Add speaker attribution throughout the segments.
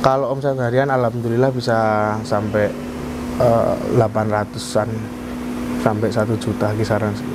Speaker 1: Kalau omset harian alhamdulillah bisa sampai 800-an sampai 1 juta kisaran sih.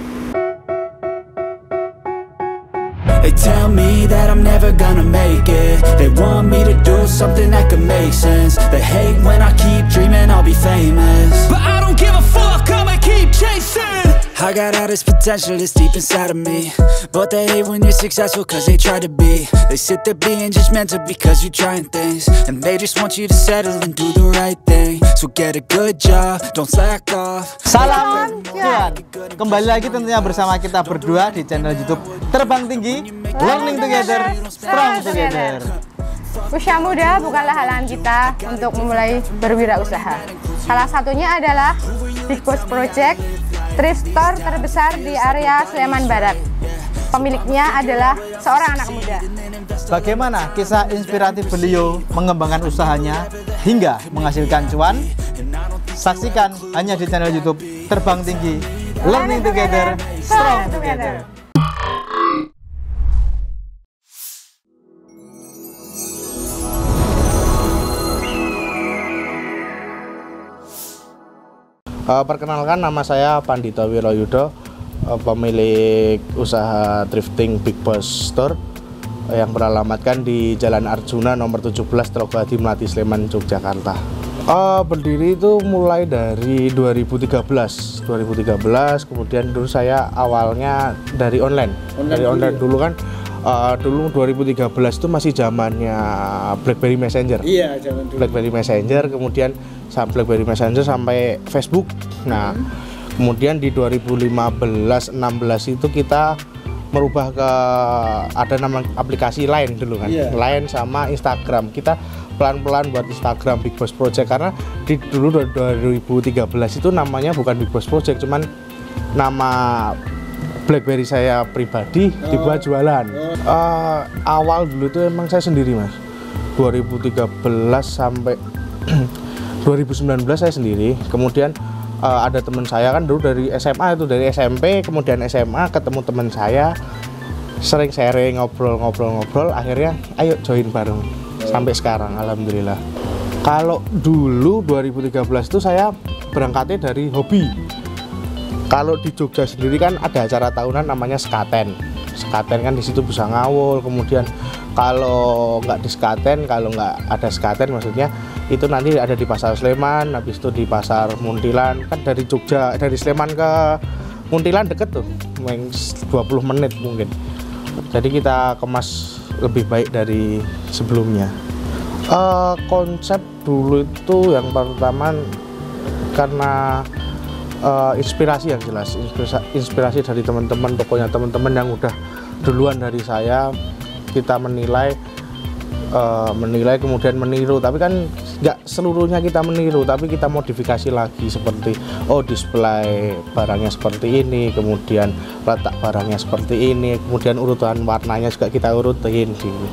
Speaker 2: They tell me that I'm never gonna make it. They want me to do something that could make sense. They hate when I keep dreaming I'll be famous, but I don't give a fuck, I'ma keep chasing. I got all this potential that's deep inside of me, but they hate when you're successful cause they try to be. They sit there being judgmental because you're trying things, and they just want you to settle and do the right thing. So get a good job, don't slack off.
Speaker 3: Salam cuan. Kembali lagi tentunya bersama kita berdua di channel YouTube Terbang Tinggi, Learning Together, Strong Together.
Speaker 4: Usia muda bukanlah halangan kita untuk memulai berwirausaha. Salah satunya adalah Big Boss Project, thrift store terbesar di area Sleman Barat. Pemiliknya adalah seorang anak muda.
Speaker 3: Bagaimana kisah inspiratif beliau mengembangkan usahanya hingga menghasilkan cuan? Saksikan hanya di channel YouTube Terbang Tinggi, Learning Together, Strong Together.
Speaker 1: Perkenalkan, nama saya Pandito Wiroyudo, pemilik usaha thrifting Big Boss Store yang beralamatkan di Jalan Arjuna nomor 17 Trogowadi Melati Sleman Yogyakarta. Berdiri itu mulai dari 2013, kemudian dulu saya awalnya dari online dulu kan. Dulu 2013 itu masih zamannya BlackBerry Messenger.
Speaker 3: Iya, zaman dulu.
Speaker 1: BlackBerry Messenger, kemudian BlackBerry Messenger sampai Facebook. Nah, kemudian di 2015-16 itu kita merubah ke ada nama aplikasi Line dulu kan. Line sama Instagram. Kita pelan-pelan buat Instagram Big Boss Project karena dulu 2013 itu namanya bukan Big Boss Project, cuman nama BlackBerry saya pribadi dibuat jualan. Awal dulu itu emang saya sendiri mas, 2013 sampai 2019 saya sendiri. Kemudian ada teman saya kan dulu dari SMA, itu dari SMP, kemudian SMA ketemu teman saya, sering sharing, ngobrol, akhirnya ayo join bareng sampai sekarang alhamdulillah. Kalau dulu 2013 itu saya berangkatnya dari hobi. Kalau di Jogja sendiri kan ada acara tahunan namanya Sekaten. Sekaten kan di situ bisa ngawul. Kemudian kalau nggak di Sekaten, kalau nggak ada Sekaten maksudnya itu nanti ada di Pasar Sleman, habis itu di Pasar Muntilan. Kan dari Jogja, dari Sleman ke Muntilan deket tuh, 20 menit mungkin. Jadi kita kemas lebih baik dari sebelumnya. Konsep dulu itu yang pertama karena inspirasi yang jelas, inspirasi dari teman-teman, pokoknya teman-teman yang udah duluan dari saya, kita menilai kemudian meniru, tapi kan nggak seluruhnya kita meniru, tapi kita modifikasi lagi seperti display barangnya seperti ini, kemudian letak barangnya seperti ini, kemudian urutan warnanya juga kita urutin gitu.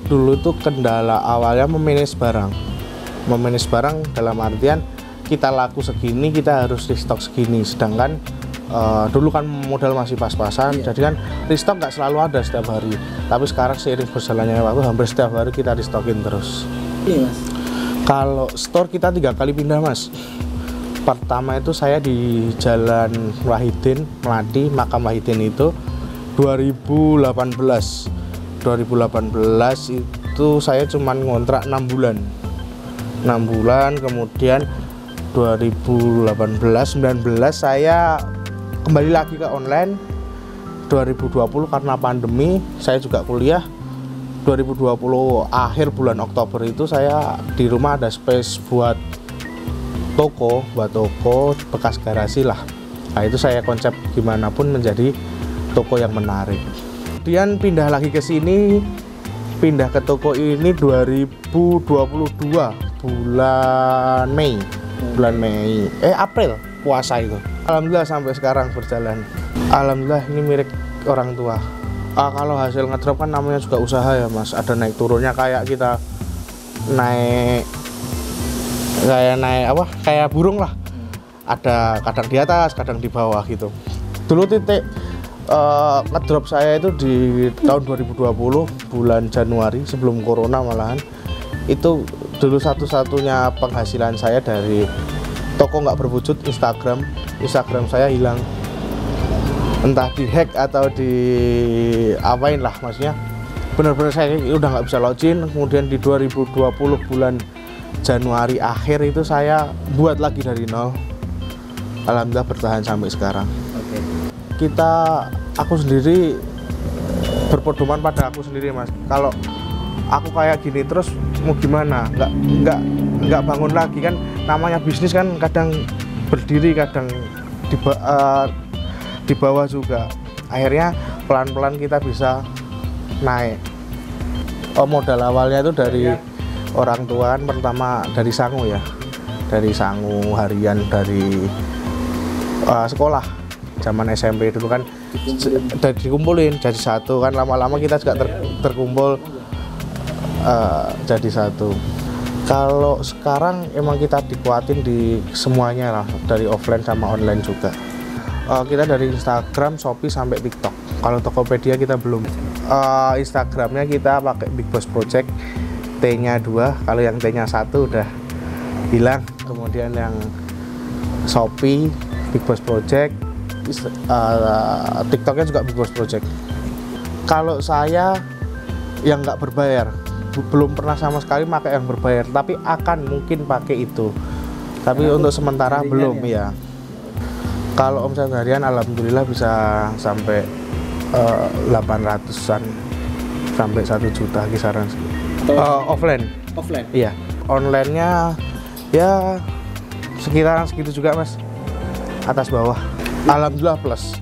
Speaker 1: Dulu itu kendala awalnya memanage barang dalam artian kita laku segini, kita harus restock segini. Sedangkan dulu kan modal masih pas-pasan, jadi kan restock nggak selalu ada setiap hari. Tapi sekarang seiring berjalannya waktu, hampir setiap hari kita restockin terus.
Speaker 3: Iya mas.
Speaker 1: Kalau store kita 3 kali pindah mas. Pertama itu saya di Jalan Wahidin, Melati, Makam Wahidin itu 2018 itu saya cuman ngontrak 6 bulan, kemudian 2018-19 saya kembali lagi ke online. 2020 karena pandemi saya juga kuliah. 2020 akhir bulan Oktober itu saya di rumah ada space buat toko bekas garasi lah. Nah itu saya konsep gimana pun menjadi toko yang menarik. Kemudian pindah lagi ke sini, pindah ke toko ini 2022 bulan April puasa itu. Alhamdulillah sampai sekarang berjalan. Alhamdulillah ini milik orang tua. Kalau hasil ngedrop kan namanya juga usaha ya mas, ada naik turunnya, kayak kita naik kayak burung lah, ada kadang di atas kadang di bawah gitu. Dulu titik ngedrop saya itu di tahun 2020 bulan Januari, sebelum corona malahan. Itu dulu satu-satunya penghasilan saya dari toko nggak berwujud. Instagram saya hilang, entah dihack atau di apain lah, maksudnya benar-benar saya udah nggak bisa login. Kemudian di 2020 bulan Januari akhir itu saya buat lagi dari nol. Alhamdulillah bertahan sampai sekarang. Aku sendiri berpedoman pada aku sendiri, Mas. Kalau aku kayak gini terus mau gimana? Nggak bangun lagi kan. Namanya bisnis kan kadang berdiri, kadang di bawah juga. Akhirnya pelan-pelan kita bisa naik. Modal awalnya itu dari orang tua kan, pertama dari sangu ya, dari sangu harian dari sekolah. Zaman SMP dulu kan dikumpulin jadi satu kan, lama-lama kita juga terkumpul jadi satu. Kalau sekarang emang kita dikuatin di semuanya lah, dari offline sama online juga. Kita dari Instagram, Shopee sampai TikTok. Kalau Tokopedia kita belum. Instagramnya kita pakai Big Boss Project, T-nya 2, kalau yang T-nya 1 udah hilang. Kemudian yang Shopee Big Boss Project, TikToknya juga Big Boss Project. Kalau saya yang nggak berbayar, belum pernah sama sekali pakai yang berbayar, tapi akan mungkin pakai itu. Tapi untuk sementara belum ya. Kalau omset harian alhamdulillah bisa sampai 800-an sampai 1 juta kisaran. Offline. Iya. Online-nya ya sekitaran segitu juga, Mas. Atas bawah. Alhamdulillah plus.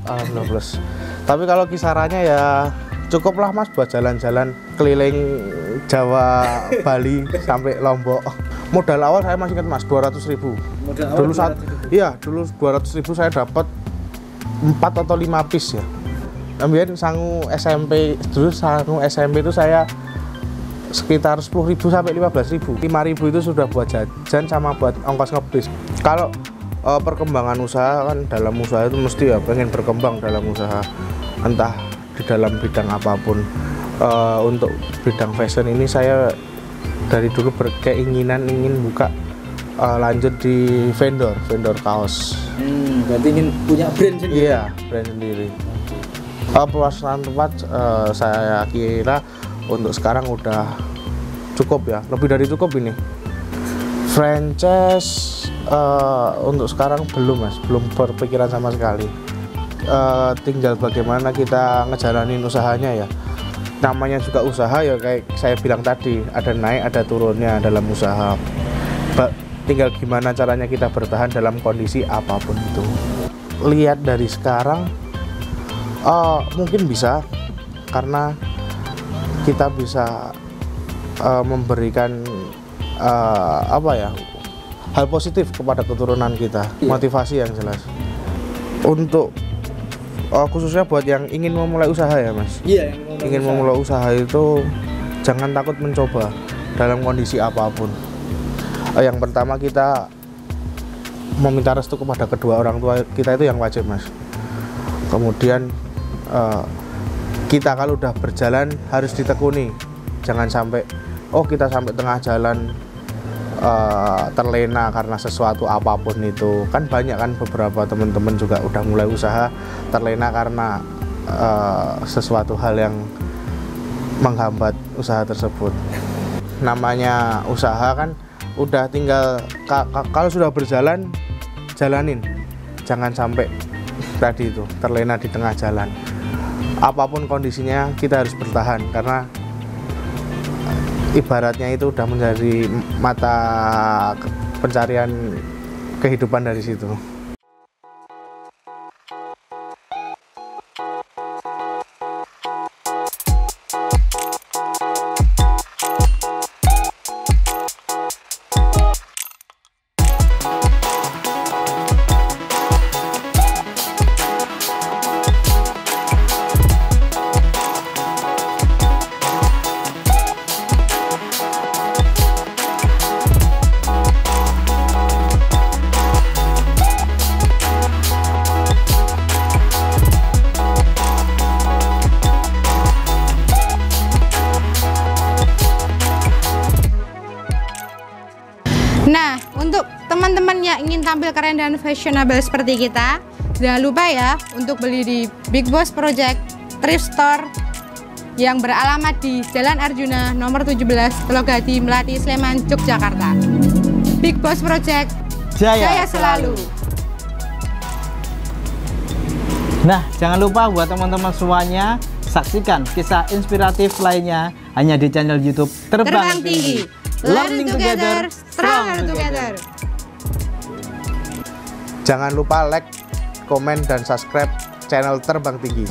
Speaker 1: Tapi kalau kisarannya ya cukuplah, Mas, buat jalan-jalan keliling Jawa, Bali sampai Lombok. Modal awal saya masih ingat, Mas, 200.000. Dulu 200.000 saya dapat 4 atau 5 piece ya. Kemudian sangu SMP itu saya sekitar 10.000 sampai 15.000. 5.000 itu sudah buat jajan sama buat ongkos ngebis. Kalau perkembangan usaha kan, dalam usaha itu mesti ya pengen berkembang dalam usaha, entah di dalam bidang apapun. Untuk bidang fashion ini saya dari dulu berkeinginan ingin buka lanjut di vendor kaos.
Speaker 3: Berarti ingin punya brand sendiri?
Speaker 1: Iya, brand sendiri. Pelaksanaan tempat saya kira untuk sekarang udah cukup ya, lebih dari cukup ini. Franchise untuk sekarang belum, Mas, belum berpikiran sama sekali. Tinggal bagaimana kita ngejalanin usahanya ya. Namanya juga usaha ya, kayak saya bilang tadi, ada naik ada turunnya dalam usaha. Tinggal gimana caranya kita bertahan dalam kondisi apapun itu. Lihat dari sekarang mungkin bisa, karena kita bisa memberikan hal positif kepada keturunan kita, motivasi yang jelas. Untuk khususnya buat yang ingin memulai usaha ya, Mas.
Speaker 3: Iya,
Speaker 1: ingin memulai usaha itu jangan takut mencoba dalam kondisi apapun. Yang pertama, kita meminta restu kepada kedua orang tua kita itu yang wajib, Mas. Kemudian kita kalau udah berjalan harus ditekuni, jangan sampai kita sampai tengah jalan terlena karena sesuatu apapun itu. Kan banyak kan beberapa teman-teman juga udah mulai usaha terlena karena sesuatu hal yang menghambat usaha tersebut. Namanya usaha kan udah tinggal kalau sudah berjalan, jalanin, jangan sampai tadi itu terlena di tengah jalan. Apapun kondisinya kita harus bertahan, karena ibaratnya itu udah menjadi mata pencarian kehidupan dari situ.
Speaker 4: Nah, untuk teman-teman yang ingin tampil keren dan fashionable seperti kita, jangan lupa ya untuk beli di Big Boss Project Thrift Store yang beralamat di Jalan Arjuna nomor 17, Telogadi, Melati, Sleman, Yogyakarta. Big Boss Project, jaya selalu.
Speaker 3: Nah, jangan lupa buat teman-teman semuanya, saksikan kisah inspiratif lainnya hanya di channel YouTube Terbang Tinggi. Learning together, stronger together.
Speaker 1: Jangan lupa like, komen, dan subscribe channel Terbang Tinggi.